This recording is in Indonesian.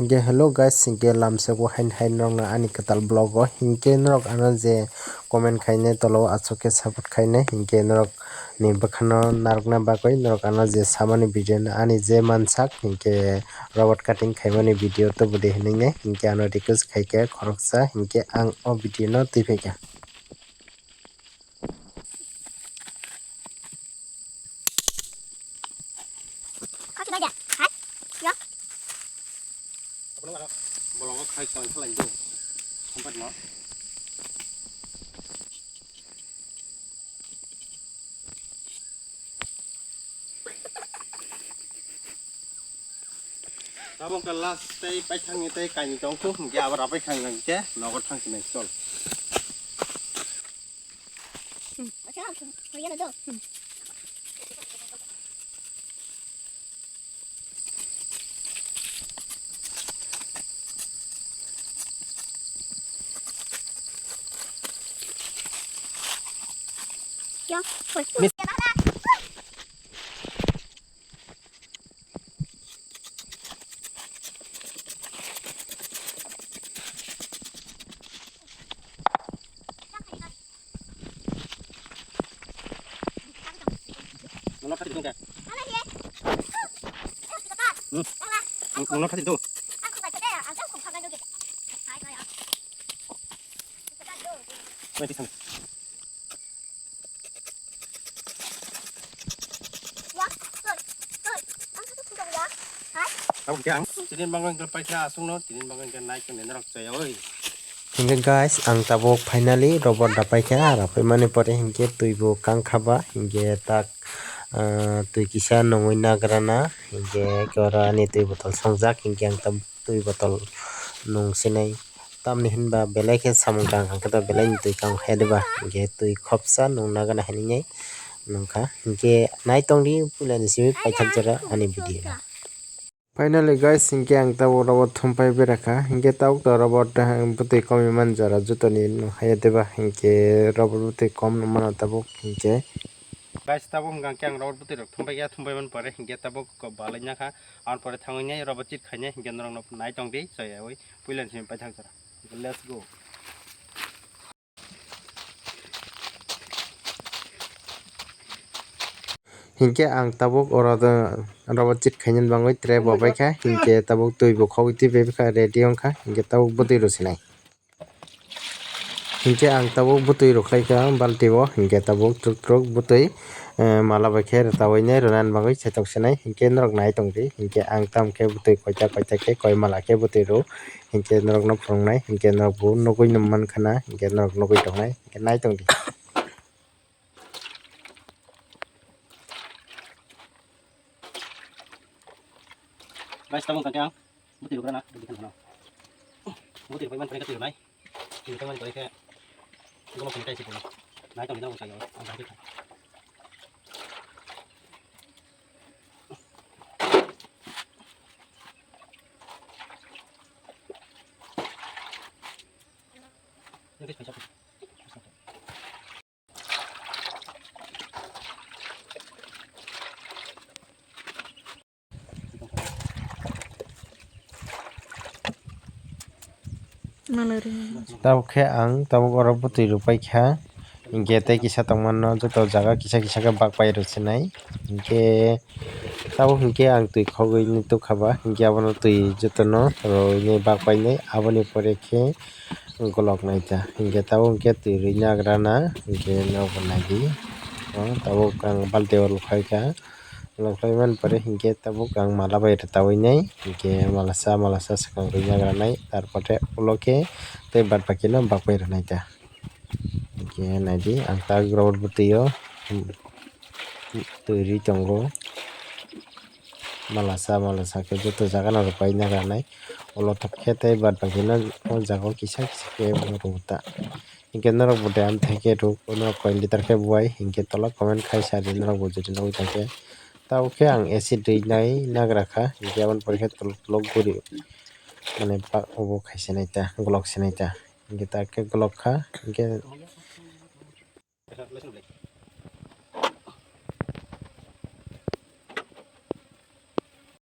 Hinge hello guys hinge lamsa ko hain nok na ani katal blog o hinge nok ano je comment khaine tolo achoke support khaine hinge nok ni bakhano narokna bagoi nok ano je samani video na ani je mansak hinge robot cutting khaimani video to bode hinine hinge ano request khaike khoroksa hinge ang o video no tuifaika. Bolong khai son khalai do sempat no tabong ka last tay pai thang ni tay kai tong khu ya ba pai khang ngang che no ko thang sinai sol Miss nó phát triển kìa nó phát triển tu quay đi thằng không chẳng chỉ nên bằng cái phải ra xuống nó chỉ nên bằng cái này cho nên nó đọc trời ơi. Hinge guys ang tabok finally robot dapai kha rapai mani pore hinge tuibo kang khaba hinge tak tui kisa nongoi nagrana hinge kora ani tui botol songjak hinge ang tam tui botol nong sinai tamni hinba belai khe samung kang kata belai ni tui kang hedeba hinge tui khopsa nong nagana haningai nongkha hinge nai tongdi pulani simi paithakjara ani video. Finally guys hinge ang tabo robot thumpai beraka hinge tabuk to robot butui komi manjara jutoni haya deba hinge robot butui kom mana tabuk hinge guys tabuk hingga kyang robot butir thumpai man pare hingga tabuk ko balanya kha an pore thangnya robot chit khanya hingga norong no nai tong dei soya oi puilan sim paithak jara let's go. hinge ang tabuk oro robot chit khainyan bangoi tre bobai kha hinge tabuk tui bo khogoi ti bebkha ready ongkha hinge tabuk butui ro sinai hinge ang tabuk butui ro khlaika balti bo hinge tabuk truk truk butui mala bai khe tawai nai ronan bangoi setok sinai hinge norok nai tongri hinge ang tam khe butui koita koita khe koi mala khe butui ro hinge norok no phungnai hinge norok bo nugui numman khana hinge norok nugui tongnai hinge nai tongdi. Guys tabuk kyang butir kana butir kana butir pai man pare ka tir nai tir pai man pare ka ko mo kai situ nai tong dina usai ang ba ka ini kan siapa tabuk khe ang tabuk oro butui rupai kha hinge tei kisa tongmano joto jaga kisa kisa khe bakpai ro sinai hinge tabuk hinge ang tui khogoi ni tukhaba hinge abono tui jotono roi bakpai nai aboni pore khe golok naita hinge tabuk hinge tui rui nagrana hinge nogo nagi tabuk ang balti o lukhaika loklai man pore hinge tabuk ang mala bai tawai nai hinge malasa sakang rui nagranai tarpore uloke tei bad baki no bakpai ranai ta hinge naidi ang ta robot butui o tui rui tongo malasa khe joto jaga no rupai nagranai ulo top khe tei bad baki no o jaga o kisa kisa khe rubuta hinge norok bo de amthai ruk norok koi liter khe buai hinge tola comment khai sari norok bo jodi nogoi thangkhe tabuk khe ang acid rui nai nagraka hinge aboni pore khe tolok guri mane obo khai sinai ta golok sinai ta hinge ta khe golok kha hinge